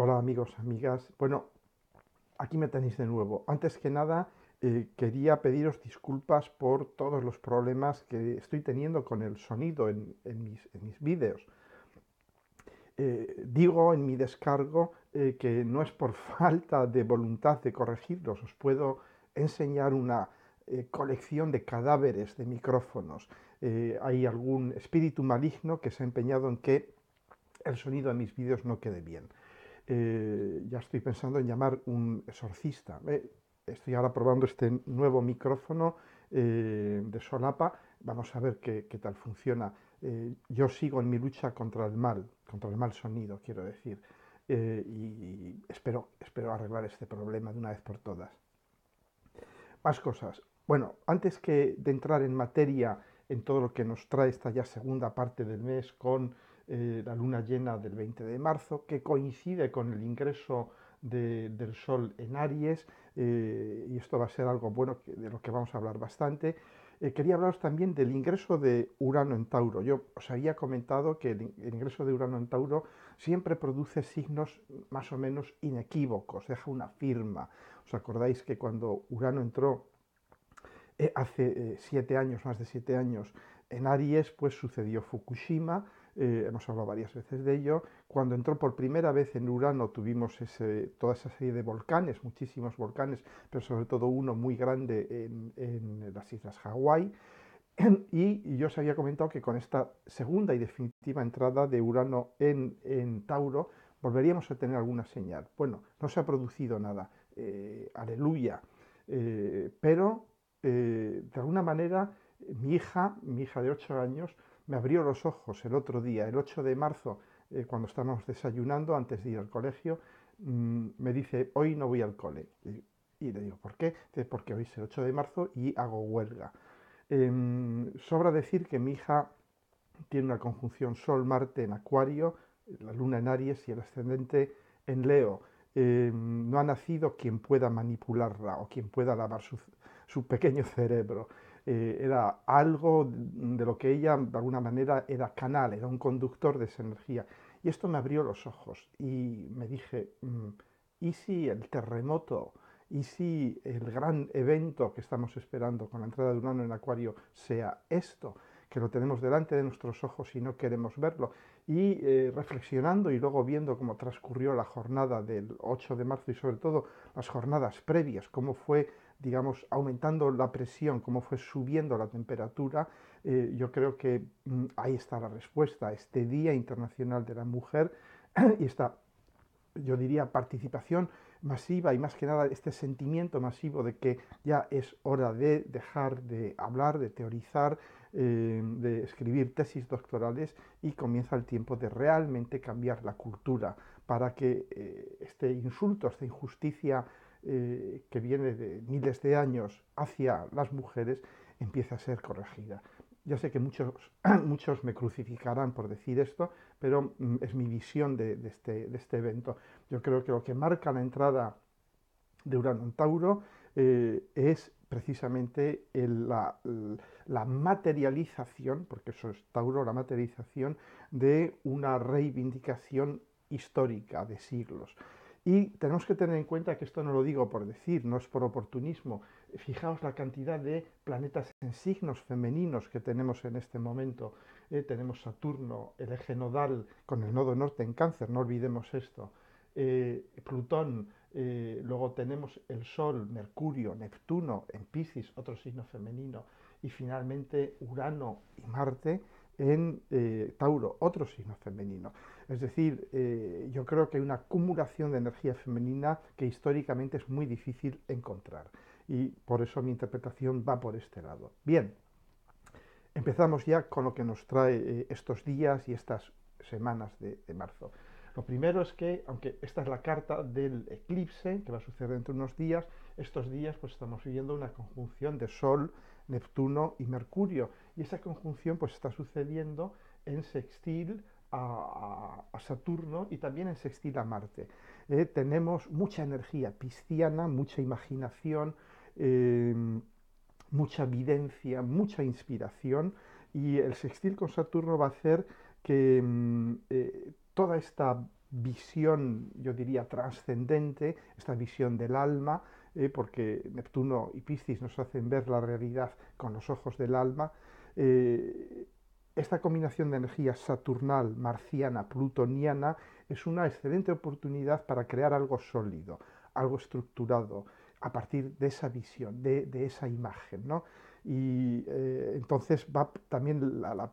Hola amigos, amigas. Bueno, aquí me tenéis de nuevo. Antes que nada, quería pediros disculpas por todos los problemas que estoy teniendo con el sonido en mis vídeos. Digo en mi descargo que no es por falta de voluntad de corregirlos. Os puedo enseñar una colección de cadáveres de micrófonos. Hay algún espíritu maligno que se ha empeñado en que el sonido de mis vídeos no quede bien. Ya estoy pensando en llamar un exorcista. Estoy ahora probando este nuevo micrófono de solapa. Vamos a ver qué tal funciona. Yo sigo en mi lucha contra el mal sonido, quiero decir. Y espero arreglar este problema de una vez por todas. Más cosas. Bueno, antes de entrar en materia en todo lo que nos trae esta ya segunda parte del mes con la luna llena del 20 de marzo, que coincide con el ingreso del Sol en Aries, y esto va a ser algo bueno de lo que vamos a hablar bastante. Quería hablaros también del ingreso de Urano en Tauro. Yo os había comentado que el ingreso de Urano en Tauro siempre produce signos más o menos inequívocos, deja una firma. ¿Os acordáis que cuando Urano entró hace 7 años, más de 7 años, en Aries, pues sucedió Fukushima? Hemos hablado varias veces de ello. Cuando entró por primera vez en Urano tuvimos toda esa serie de volcanes, muchísimos volcanes, pero sobre todo uno muy grande en las islas Hawái. Y yo os había comentado que con esta segunda y definitiva entrada de Urano en Tauro volveríamos a tener alguna señal. Bueno, no se ha producido nada, aleluya. Pero de alguna manera mi hija de 8 años, me abrió los ojos el otro día, el 8 de marzo, cuando estábamos desayunando antes de ir al colegio. Me dice, hoy no voy al cole. Y le digo, ¿por qué? Dice, porque hoy es el 8 de marzo y hago huelga. Sobra decir que mi hija tiene una conjunción Sol-Marte en Acuario, la Luna en Aries y el ascendente en Leo. No ha nacido quien pueda manipularla o quien pueda lavar su pequeño cerebro. Era algo de lo que ella, de alguna manera, era canal, era un conductor de esa energía. Y esto me abrió los ojos y me dije, ¿y si el terremoto? ¿Y si el gran evento que estamos esperando con la entrada de Urano en Acuario sea esto? Que lo tenemos delante de nuestros ojos y no queremos verlo. Y reflexionando y luego viendo cómo transcurrió la jornada del 8 de marzo y sobre todo las jornadas previas, cómo fue, digamos, aumentando la presión, cómo fue subiendo la temperatura, yo creo que ahí está la respuesta. Este Día Internacional de la Mujer y esta, yo diría, participación masiva y más que nada este sentimiento masivo de que ya es hora de dejar de hablar, de teorizar, de escribir tesis doctorales y comienza el tiempo de realmente cambiar la cultura para que este insulto, esta injusticia que viene de miles de años hacia las mujeres empiece a ser corregida. Ya sé que muchos me crucificarán por decir esto, pero es mi visión de este evento. Yo creo que lo que marca la entrada de Urano en Tauro es precisamente la materialización, porque eso es Tauro, la materialización de una reivindicación histórica de siglos. Y tenemos que tener en cuenta que esto no lo digo por decir, no es por oportunismo. Fijaos la cantidad de planetas en signos femeninos que tenemos en este momento. Tenemos Saturno, el eje nodal con el nodo norte en Cáncer, no olvidemos esto. Plutón, luego tenemos el Sol, Mercurio, Neptuno en Piscis, otro signo femenino, y finalmente Urano y Marte en Tauro, otro signo femenino. Es decir, yo creo que hay una acumulación de energía femenina que históricamente es muy difícil encontrar. Y por eso mi interpretación va por este lado. Bien, empezamos ya con lo que nos trae estos días y estas semanas de marzo. Lo primero es que, aunque esta es la carta del eclipse, que va a suceder dentro de unos días, estos días pues estamos viviendo una conjunción de Sol, Neptuno y Mercurio. Y esa conjunción pues está sucediendo en sextil a Saturno y también en sextil a Marte. Tenemos mucha energía pisciana, mucha imaginación, eh, mucha videncia, mucha inspiración, y el sextil con Saturno va a hacer que toda esta visión, yo diría, trascendente, esta visión del alma, porque Neptuno y Piscis nos hacen ver la realidad con los ojos del alma. eh, esta combinación de energía saturnal, marciana, plutoniana es una excelente oportunidad para crear algo sólido, algo estructurado, a partir de esa visión, de esa imagen, ¿no? Y entonces va también la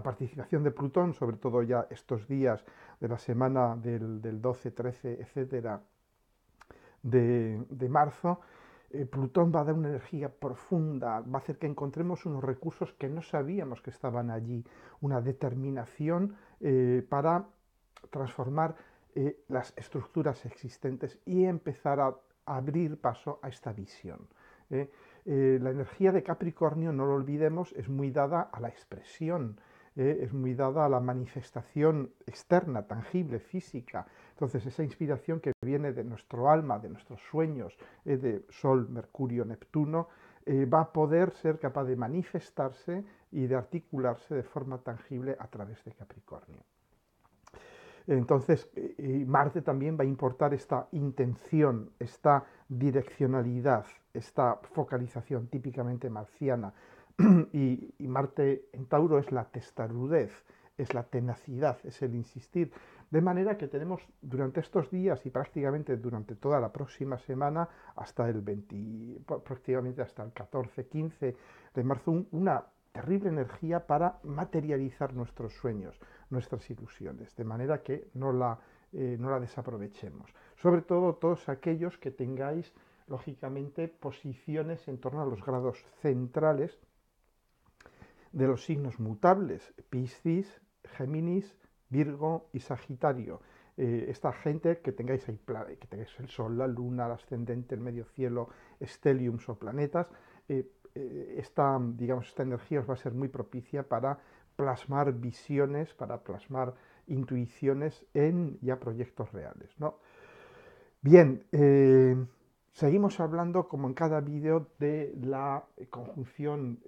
participación de Plutón, sobre todo ya estos días de la semana del 12, 13, etcétera, de marzo. Plutón va a dar una energía profunda, va a hacer que encontremos unos recursos que no sabíamos que estaban allí, una determinación para transformar las estructuras existentes y empezar a abrir paso a esta visión. ¿eh? La energía de Capricornio, no lo olvidemos, es muy dada a la expresión, es muy dada a la manifestación externa, tangible, física. Entonces, esa inspiración que viene de nuestro alma, de nuestros sueños, de Sol, Mercurio, Neptuno, va a poder ser capaz de manifestarse y de articularse de forma tangible a través de Capricornio. Entonces, Marte también va a importar esta intención, esta direccionalidad, esta focalización típicamente marciana. Y Marte en Tauro es la testarudez, es la tenacidad, es el insistir. De manera que tenemos durante estos días y prácticamente durante toda la próxima semana, hasta el 20, prácticamente hasta el 14-15 de marzo, una terrible energía para materializar nuestros sueños, nuestras ilusiones, de manera que no la desaprovechemos. Sobre todo todos aquellos que tengáis, lógicamente, posiciones en torno a los grados centrales de los signos mutables, Piscis, Géminis, Virgo y Sagitario. Esta gente que tengáis ahí, que tengáis el Sol, la Luna, el ascendente, el medio cielo, esteliums o planetas, digamos, esta energía os va a ser muy propicia para plasmar visiones, para plasmar intuiciones en ya proyectos reales, ¿no? Bien, seguimos hablando, como en cada vídeo, de la conjunción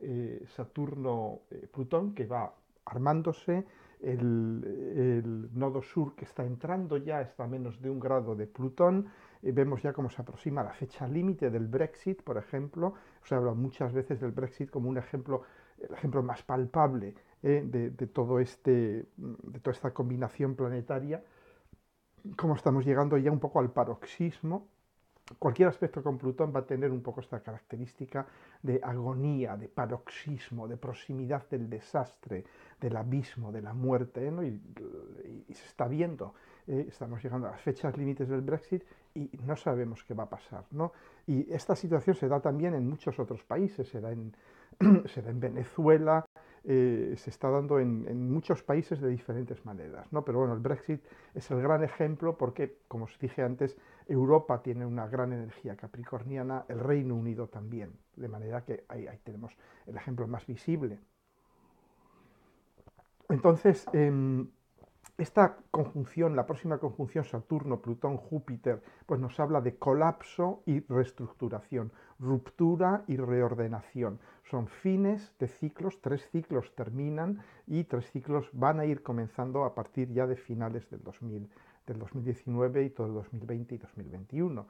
Saturno-Plutón que va armándose, el nodo sur que está entrando ya, está a menos de 1 grado de Plutón. Vemos ya cómo se aproxima la fecha límite del Brexit, por ejemplo. Se habla muchas veces del Brexit como un ejemplo, el ejemplo más palpable de todo de toda esta combinación planetaria, como estamos llegando ya un poco al paroxismo. Cualquier aspecto con Plutón va a tener un poco esta característica de agonía, de paroxismo, de proximidad del desastre, del abismo, de la muerte, ¿no? Y se está viendo, estamos llegando a las fechas límites del Brexit y no sabemos qué va a pasar, ¿no? Y esta situación se da también en muchos otros países, se da en Venezuela, se está dando en muchos países de diferentes maneras, ¿no? Pero bueno, el Brexit es el gran ejemplo porque, como os dije antes, Europa tiene una gran energía capricorniana, el Reino Unido también, de manera que ahí tenemos el ejemplo más visible. Entonces, esta conjunción, la próxima conjunción Saturno-Plutón-Júpiter, pues nos habla de colapso y reestructuración, ruptura y reordenación. Son fines de ciclos, 3 ciclos terminan y 3 ciclos van a ir comenzando a partir ya de finales del 2019 y todo el 2020 y 2021.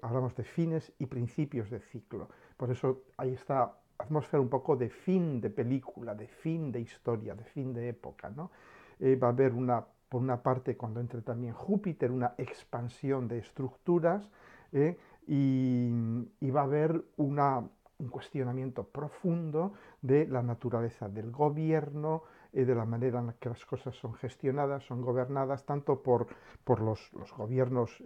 Hablamos de fines y principios de ciclo. Por eso hay esta atmósfera un poco de fin de película, de fin de historia, de fin de época, ¿no? Va a haber por una parte, cuando entre también Júpiter, una expansión de estructuras, y va a haber un cuestionamiento profundo de la naturaleza del gobierno, de la manera en la que las cosas son gestionadas, son gobernadas, tanto por los gobiernos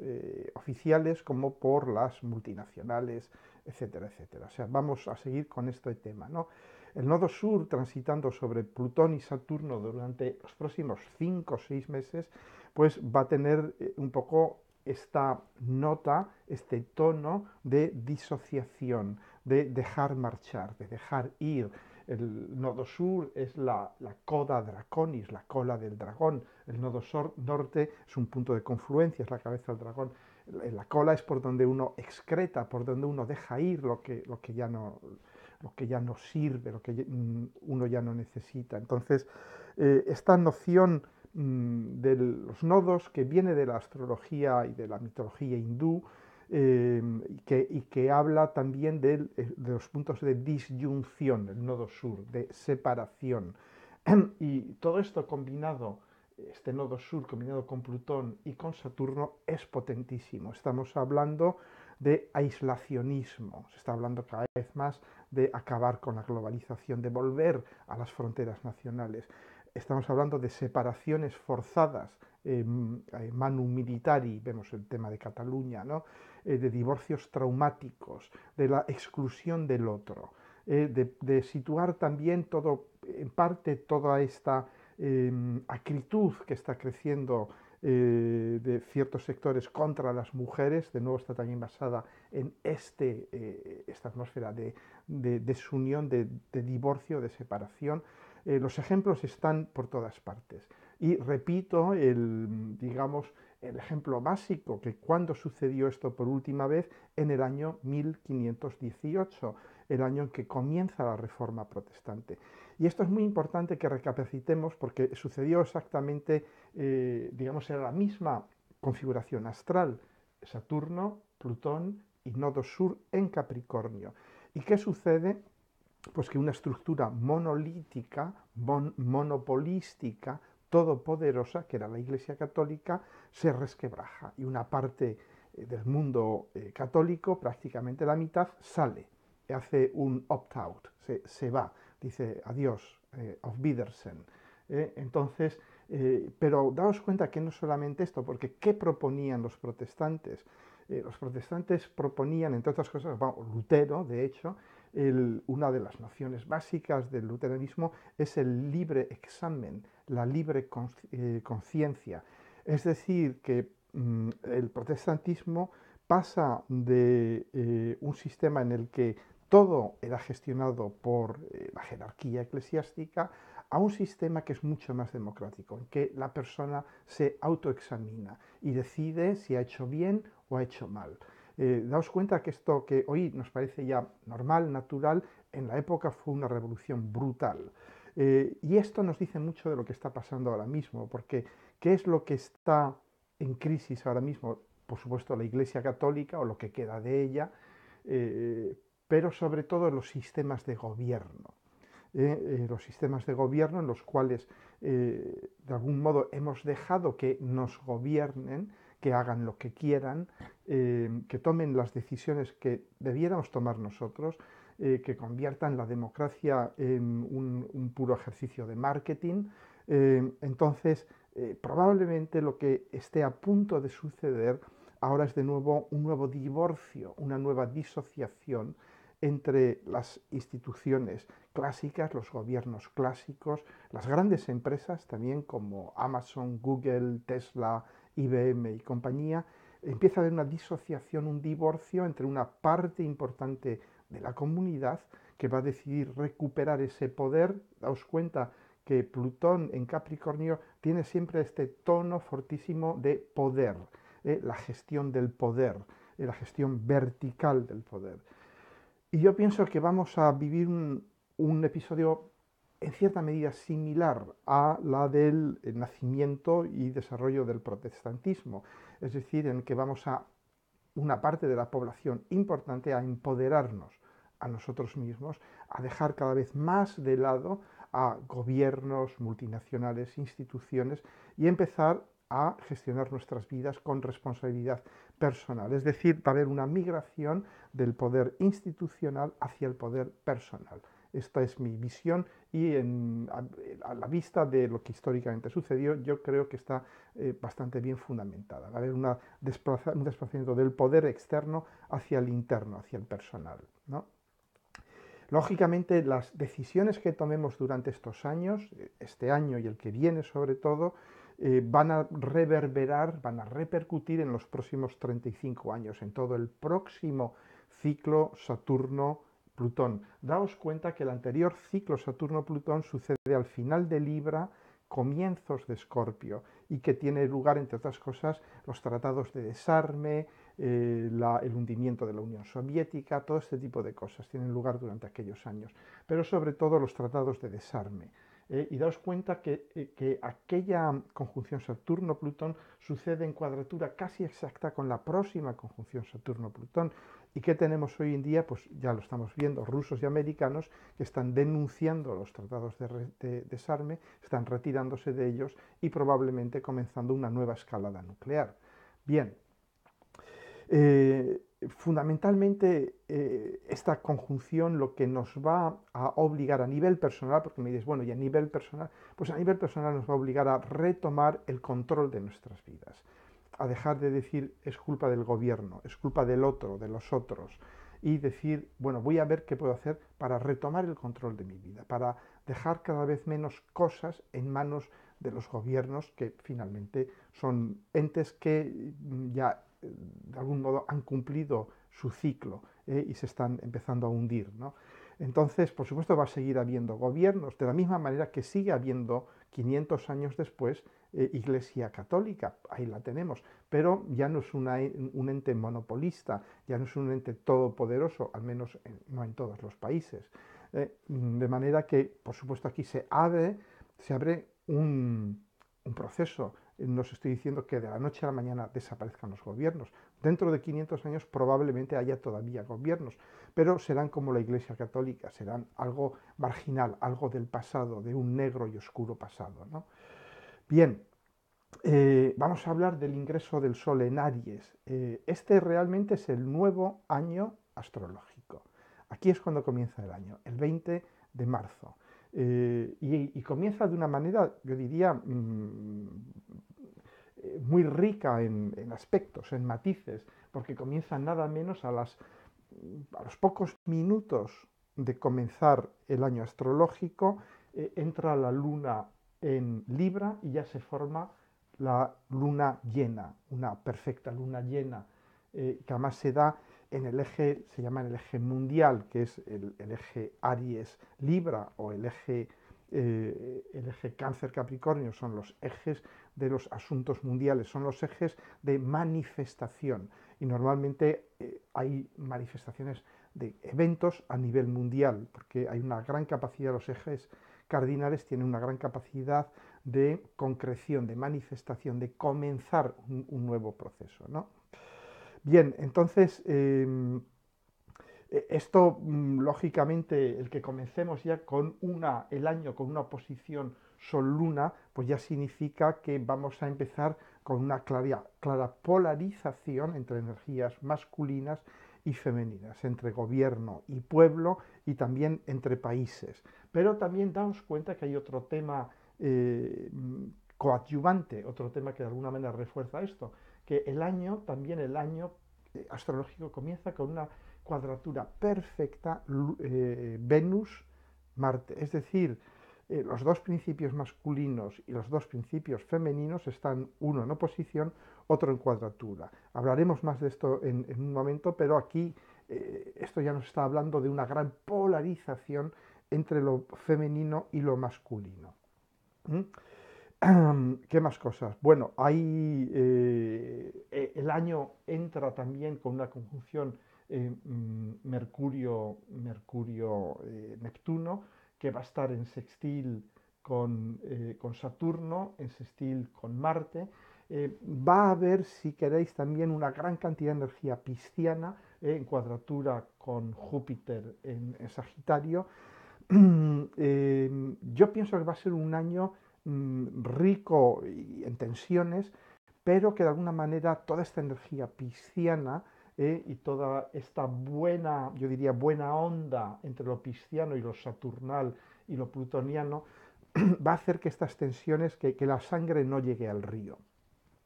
oficiales como por las multinacionales, etcétera, etcétera. O sea, vamos a seguir con este tema, ¿no? El nodo sur, transitando sobre Plutón y Saturno durante los próximos 5 o 6 meses, pues va a tener un poco esta nota, este tono de disociación, de dejar marchar, de dejar ir. El nodo sur es la coda draconis, la cola del dragón. El nodo norte es un punto de confluencia, es la cabeza del dragón. La cola es por donde uno excreta, por donde uno deja ir lo que ya no sirve, lo que uno ya no necesita. Entonces, esta noción de los nodos que viene de la astrología y de la mitología hindú, y que habla también de los puntos de disyunción, el nodo sur, de separación. Y todo esto combinado, este nodo sur combinado con Plutón y con Saturno, es potentísimo. Estamos hablando de aislacionismo, se está hablando cada vez más de acabar con la globalización, de volver a las fronteras nacionales. Estamos hablando de separaciones forzadas, manu militari, vemos el tema de Cataluña, ¿no? De divorcios traumáticos, de la exclusión del otro, de situar también todo, en parte toda esta acritud que está creciendo de ciertos sectores contra las mujeres, de nuevo está también basada en esta atmósfera de desunión, de divorcio, de separación. Los ejemplos están por todas partes. Y repito, digamos, el ejemplo básico, que cuando sucedió esto por última vez, en el año 1518, el año en que comienza la Reforma Protestante. Y esto es muy importante que recapacitemos porque sucedió exactamente, digamos, era la misma configuración astral, Saturno, Plutón y nodo sur en Capricornio. ¿Y qué sucede? Pues que una estructura monolítica, monopolística, todopoderosa, que era la Iglesia Católica, se resquebraja y una parte del mundo católico, prácticamente la mitad, sale, hace un opt-out, se va, dice adiós, auf Wiedersehen. Entonces, pero daos cuenta que no solamente esto, porque ¿qué proponían los protestantes? Los protestantes proponían, entre otras cosas, Lutero, de hecho, una de las nociones básicas del luteranismo es el libre examen, la libre conciencia. Es decir, que el protestantismo pasa de un sistema en el que todo era gestionado por la jerarquía eclesiástica a un sistema que es mucho más democrático, en que la persona se autoexamina y decide si ha hecho bien o ha hecho mal. Daos cuenta que esto que hoy nos parece ya normal, natural, en la época fue una revolución brutal. Y esto nos dice mucho de lo que está pasando ahora mismo, porque ¿qué es lo que está en crisis ahora mismo? Por supuesto, la Iglesia Católica o lo que queda de ella, eh, pero sobre todo los sistemas de gobierno. Los sistemas de gobierno en los cuales de algún modo hemos dejado que nos gobiernen, que hagan lo que quieran, que tomen las decisiones que debiéramos tomar nosotros, que conviertan la democracia en un puro ejercicio de marketing. Entonces, probablemente lo que esté a punto de suceder ahora es de nuevo un nuevo divorcio, una nueva disociación entre las instituciones clásicas, los gobiernos clásicos, las grandes empresas también como Amazon, Google, Tesla, IBM y compañía. Empieza a haber una disociación, un divorcio entre una parte importante de la comunidad que va a decidir recuperar ese poder. Daos cuenta que Plutón en Capricornio tiene siempre este tono fortísimo de poder, la gestión del poder, la gestión vertical del poder. Y yo pienso que vamos a vivir un episodio en cierta medida similar a la del nacimiento y desarrollo del protestantismo, es decir, en el que vamos a una parte de la población importante a empoderarnos a nosotros mismos, a dejar cada vez más de lado a gobiernos, multinacionales, instituciones y empezar a gestionar nuestras vidas con responsabilidad personal. Es decir, va a haber una migración del poder institucional hacia el poder personal. Esta es mi visión y a la vista de lo que históricamente sucedió, yo creo que está bastante bien fundamentada. Va a haber un desplazamiento del poder externo hacia el interno, hacia el personal, ¿no? Lógicamente, las decisiones que tomemos durante estos años, este año y el que viene sobre todo, van a reverberar, van a repercutir en los próximos 35 años, en todo el próximo ciclo Saturno-Plutón. Daos cuenta que el anterior ciclo Saturno-Plutón sucede al final de Libra, comienzos de Escorpio, y que tiene lugar, entre otras cosas, los tratados de desarme, el hundimiento de la Unión Soviética, todo este tipo de cosas tienen lugar durante aquellos años, pero sobre todo los tratados de desarme. Y daos cuenta que aquella conjunción Saturno-Plutón sucede en cuadratura casi exacta con la próxima conjunción Saturno-Plutón. ¿Y qué tenemos hoy en día? Pues ya lo estamos viendo, rusos y americanos que están denunciando los tratados de desarme, están retirándose de ellos y probablemente comenzando una nueva escalada nuclear. Bien, fundamentalmente esta conjunción lo que nos va a obligar a nivel personal, porque me dices, bueno, y a nivel personal, pues a nivel personal nos va a obligar a retomar el control de nuestras vidas, a dejar de decir es culpa del gobierno, es culpa del otro, de los otros, y decir, bueno, voy a ver qué puedo hacer para retomar el control de mi vida, para dejar cada vez menos cosas en manos de los gobiernos, que finalmente son entes que ya de algún modo han cumplido su ciclo y se están empezando a hundir, ¿no? Entonces, por supuesto, va a seguir habiendo gobiernos, de la misma manera que sigue habiendo 500 años después Iglesia Católica, ahí la tenemos, pero ya no es un ente monopolista, ya no es un ente todopoderoso, al menos no en todos los países. De manera que, por supuesto, aquí se abre un proceso. No os estoy diciendo que de la noche a la mañana desaparezcan los gobiernos. Dentro de 500 años probablemente haya todavía gobiernos, pero serán como la Iglesia Católica, serán algo marginal, algo del pasado, de un negro y oscuro pasado, ¿no? Bien, vamos a hablar del ingreso del Sol en Aries. Este realmente es el nuevo año astrológico. Aquí es cuando comienza el año, el 20 de marzo. Y comienza de una manera, yo diría, muy rica en aspectos, en matices, porque comienza nada menos a los pocos minutos de comenzar el año astrológico, entra la luna en Libra y ya se forma la luna llena, una perfecta luna llena, que además se da en el eje, se llama el eje mundial, que es el eje Aries-Libra o el eje Cáncer-Capricornio, son los ejes de los asuntos mundiales, son los ejes de manifestación. Y normalmente hay manifestaciones de eventos a nivel mundial, porque hay una gran capacidad, los ejes cardinales tienen una gran capacidad de concreción, de manifestación, de comenzar un nuevo proceso, ¿no? Bien, entonces, esto, lógicamente, el que comencemos ya con el año con una oposición Sol-Luna, pues ya significa que vamos a empezar con una clara polarización entre energías masculinas y femeninas, entre gobierno y pueblo y también entre países. Pero también daos cuenta que hay otro tema eh, coadyuvante, otro tema que de alguna manera refuerza esto, que también el año astrológico comienza con una cuadratura perfecta Venus-Marte. Es decir, los dos principios masculinos y los dos principios femeninos están uno en oposición, otro en cuadratura. Hablaremos más de esto en un momento, pero aquí esto ya nos está hablando de una gran polarización entre lo femenino y lo masculino. ¿Mm? ¿Qué más cosas? Bueno, el año entra también con una conjunción Mercurio-Neptuno, que va a estar en sextil con Saturno, en sextil con Marte. Va a haber, si queréis, también una gran cantidad de energía pisciana en cuadratura con Júpiter en Sagitario. Yo pienso que va a ser un año rico en tensiones, pero que de alguna manera toda esta energía pisciana y toda esta buena, yo diría, buena onda entre lo pisciano y lo saturnal y lo plutoniano, va a hacer que estas tensiones, que la sangre no llegue al río,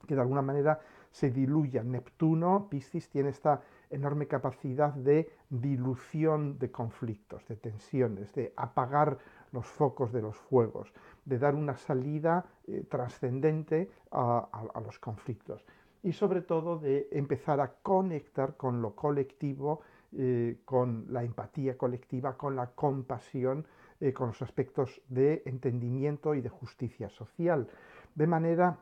que de alguna manera se diluya. Neptuno, Piscis, tiene esta enorme capacidad de dilución de conflictos, de tensiones, de apagar los focos de los fuegos, de dar una salida trascendente a los conflictos y sobre todo de empezar a conectar con lo colectivo, con la empatía colectiva, con la compasión, con los aspectos de entendimiento y de justicia social. De manera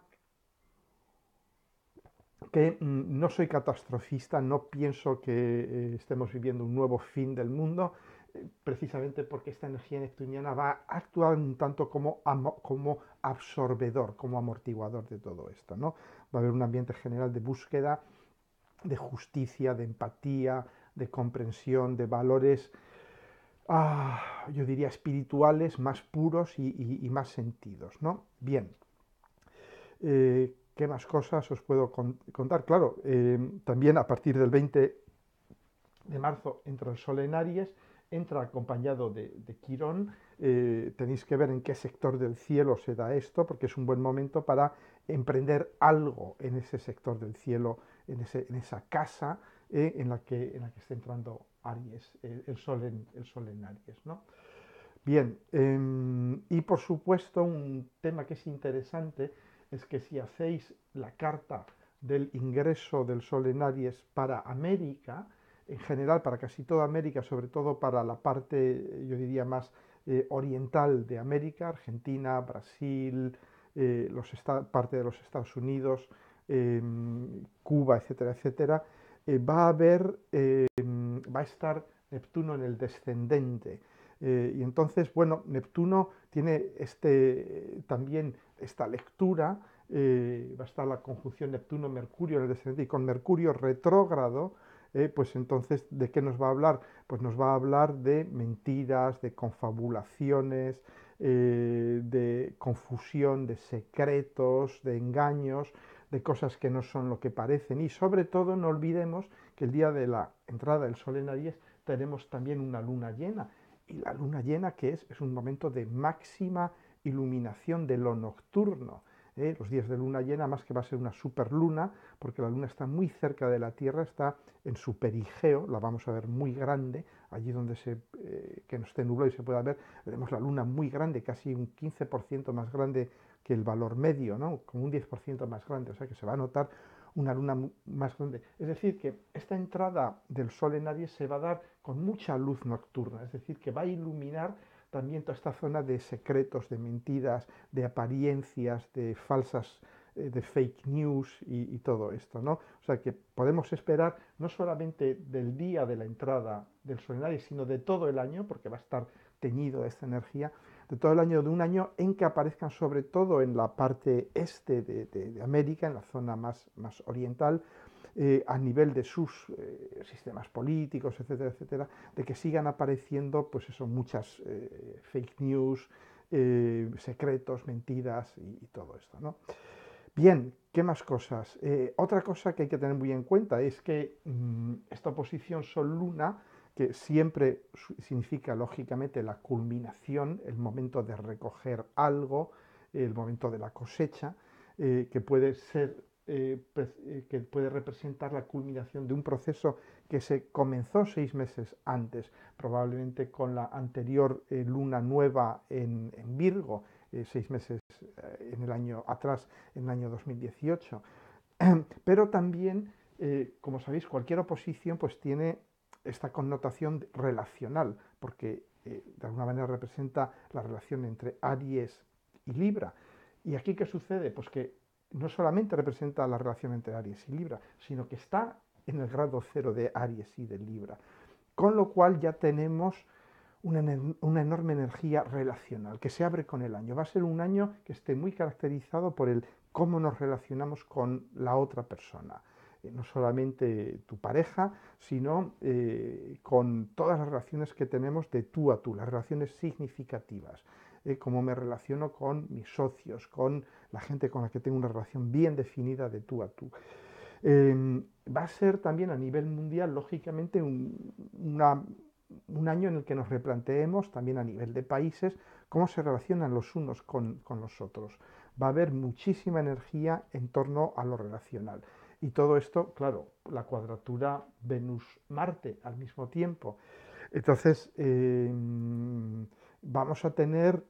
que no soy catastrofista, no pienso que estemos viviendo un nuevo fin del mundo, precisamente porque esta energía neptuniana va a actuar un tanto como absorbedor, como amortiguador de todo esto, ¿no? Va a haber un ambiente general de búsqueda, de justicia, de empatía, de comprensión, de valores, yo diría, espirituales más puros y más sentidos, ¿no? Bien, ¿qué más cosas os puedo contar? Claro, también a partir del 20 de marzo entra el Sol en Aries, entra acompañado de Quirón. Tenéis que ver en qué sector del cielo se da esto, porque es un buen momento para emprender algo en ese sector del cielo, en esa casa en la que está entrando Aries, el Sol en Aries, ¿no? Bien, y por supuesto un tema que es interesante es que si hacéis la carta del ingreso del Sol en Aries para América, en general para casi toda América, sobre todo para la parte, yo diría, más oriental de América, Argentina, Brasil, parte de los Estados Unidos, Cuba, etcétera, etcétera, va a estar Neptuno en el descendente. Y entonces, bueno, Neptuno tiene también esta lectura, va a estar la conjunción Neptuno-Mercurio en el descendente y con Mercurio retrógrado, pues entonces, ¿de qué nos va a hablar? Pues nos va a hablar de mentiras, de confabulaciones, de confusión, de secretos, de engaños, de cosas que no son lo que parecen. Y sobre todo, no olvidemos que el día de la entrada del Sol en Aries tenemos también una luna llena. Y la luna llena, ¿qué es? Es un momento de máxima iluminación de lo nocturno. Los días de luna llena, más que va a ser una superluna, porque la luna está muy cerca de la Tierra, está en su perigeo, la vamos a ver muy grande, allí donde que no esté nublado y se pueda ver, veremos la luna muy grande, casi un 15% más grande que el valor medio, ¿no? Como un 10% más grande, o sea que se va a notar una luna más grande. Es decir, que esta entrada del Sol en Aries se va a dar con mucha luz nocturna, es decir, que va a iluminar también toda esta zona de secretos, de mentiras, de apariencias, de falsas, de fake news y todo esto, ¿no? O sea que podemos esperar no solamente del día de la entrada del Sol en Aries, sino de todo el año, porque va a estar teñido de esta energía, de todo el año, de un año en que aparezcan sobre todo en la parte este de América, en la zona más oriental, a nivel de sus sistemas políticos, etcétera, etcétera, de que sigan apareciendo, pues eso, muchas fake news, secretos, mentiras y todo esto, ¿no? Bien, ¿qué más cosas? Otra cosa que hay que tener muy en cuenta es que esta oposición Sol-Luna, que siempre significa lógicamente la culminación, el momento de recoger algo, el momento de la cosecha, que puede ser, que puede representar la culminación de un proceso que se comenzó 6 meses antes, probablemente con la anterior luna nueva en Virgo, 6 meses en el año atrás, en el año 2018. Pero también, como sabéis, cualquier oposición pues tiene esta connotación relacional, porque de alguna manera representa la relación entre Aries y Libra. ¿Y aquí qué sucede? Pues que no solamente representa la relación entre Aries y Libra, sino que está en el grado cero de Aries y de Libra. Con lo cual ya tenemos una enorme energía relacional que se abre con el año. Va a ser un año que esté muy caracterizado por el cómo nos relacionamos con la otra persona. No solamente tu pareja, sino con todas las relaciones que tenemos de tú a tú, las relaciones significativas. Cómo me relaciono con mis socios, con la gente con la que tengo una relación bien definida de tú a tú. Va a ser también a nivel mundial, lógicamente, un año en el que nos replanteemos, también a nivel de países, cómo se relacionan los unos con los otros. Va a haber muchísima energía en torno a lo relacional. Y todo esto, claro, la cuadratura Venus-Marte al mismo tiempo. Entonces, vamos a tener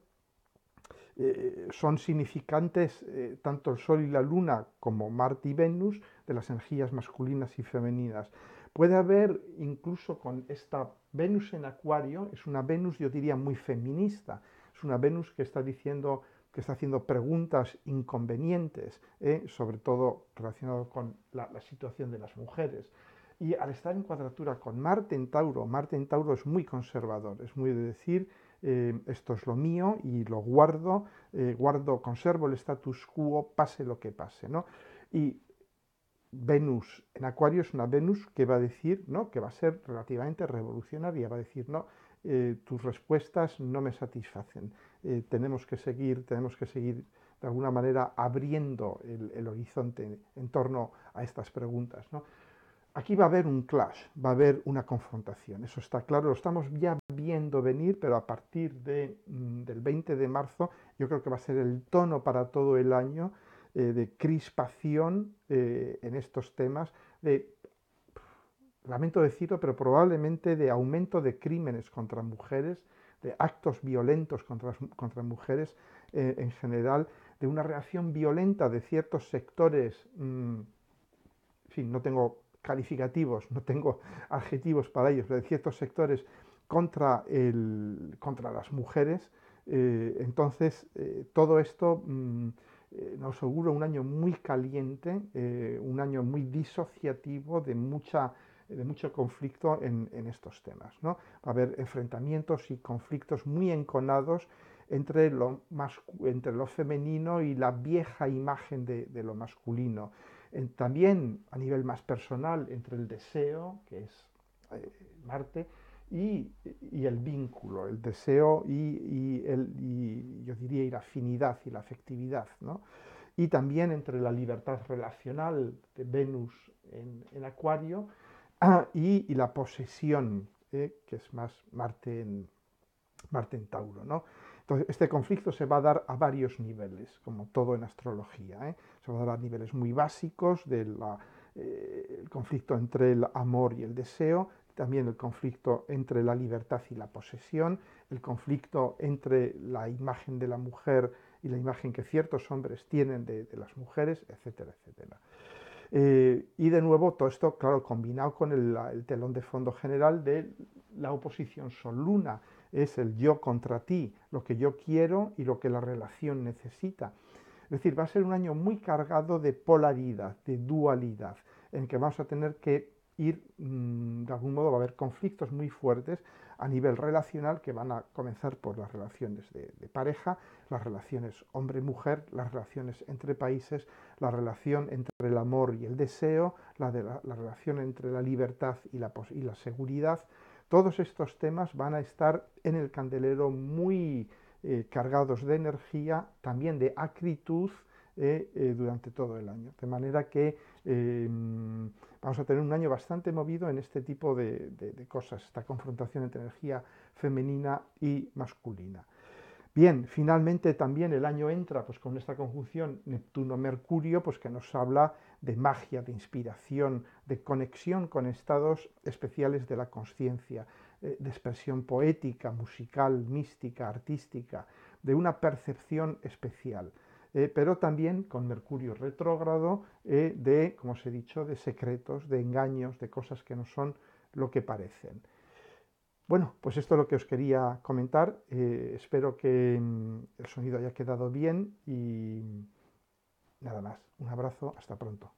son significantes tanto el Sol y la Luna como Marte y Venus de las energías masculinas y femeninas. Puede haber incluso con esta Venus en Acuario, es una Venus yo diría muy feminista, es una Venus que está diciendo que está haciendo preguntas inconvenientes, sobre todo relacionado con la situación de las mujeres. Y al estar en cuadratura con Marte en Tauro es muy conservador, es muy de decir, esto es lo mío y lo guardo, conservo el status quo, pase lo que pase, ¿no? Y Venus en Acuario es una Venus que va a decir, ¿no? Que va a ser relativamente revolucionaria, va a decir, no, tus respuestas no me satisfacen, tenemos que seguir de alguna manera abriendo el horizonte en torno a estas preguntas, ¿no? Aquí va a haber un clash, va a haber una confrontación, eso está claro, lo estamos ya viendo venir, pero a partir del 20 de marzo yo creo que va a ser el tono para todo el año de crispación en estos temas, de, lamento decirlo, pero probablemente de aumento de crímenes contra mujeres, de actos violentos contra mujeres en general, de una reacción violenta de ciertos sectores, en fin, no tengo calificativos, no tengo adjetivos para ellos, de ciertos sectores contra las mujeres. Entonces, todo esto nos augura un año muy caliente, un año muy disociativo de mucho conflicto en estos temas, ¿no? Va a haber enfrentamientos y conflictos muy enconados entre lo femenino y la vieja imagen de lo masculino. También a nivel más personal entre el deseo, que es Marte, y el vínculo, el deseo y yo diría y la afinidad y la afectividad, ¿no? Y también entre la libertad relacional de Venus en Acuario y la posesión, que es más Marte en Tauro, ¿no? Entonces, este conflicto se va a dar a varios niveles, como todo en astrología, ¿eh? Se va a dar a niveles muy básicos del conflicto entre el amor y el deseo, también el conflicto entre la libertad y la posesión, el conflicto entre la imagen de la mujer y la imagen que ciertos hombres tienen de las mujeres, etcétera, etcétera. Y de nuevo, todo esto, claro, combinado con el telón de fondo general de la oposición Sol-Luna, es el yo contra ti, lo que yo quiero y lo que la relación necesita. Es decir, va a ser un año muy cargado de polaridad, de dualidad, en que vamos a tener que ir, de algún modo va a haber conflictos muy fuertes a nivel relacional que van a comenzar por las relaciones de pareja, las relaciones hombre-mujer, las relaciones entre países, la relación entre el amor y el deseo, la relación entre la libertad y la seguridad. Todos estos temas van a estar en el candelero muy cargados de energía, también de acritud durante todo el año. De manera que vamos a tener un año bastante movido en este tipo de cosas, esta confrontación entre energía femenina y masculina. Bien, finalmente también el año entra pues, con esta conjunción Neptuno-Mercurio, pues, que nos habla de magia, de inspiración, de conexión con estados especiales de la consciencia, de expresión poética, musical, mística, artística, de una percepción especial. Pero también con Mercurio retrógrado de, como os he dicho, de secretos, de engaños, de cosas que no son lo que parecen. Bueno, pues esto es lo que os quería comentar. Espero que el sonido haya quedado bien y nada más. Un abrazo, hasta pronto.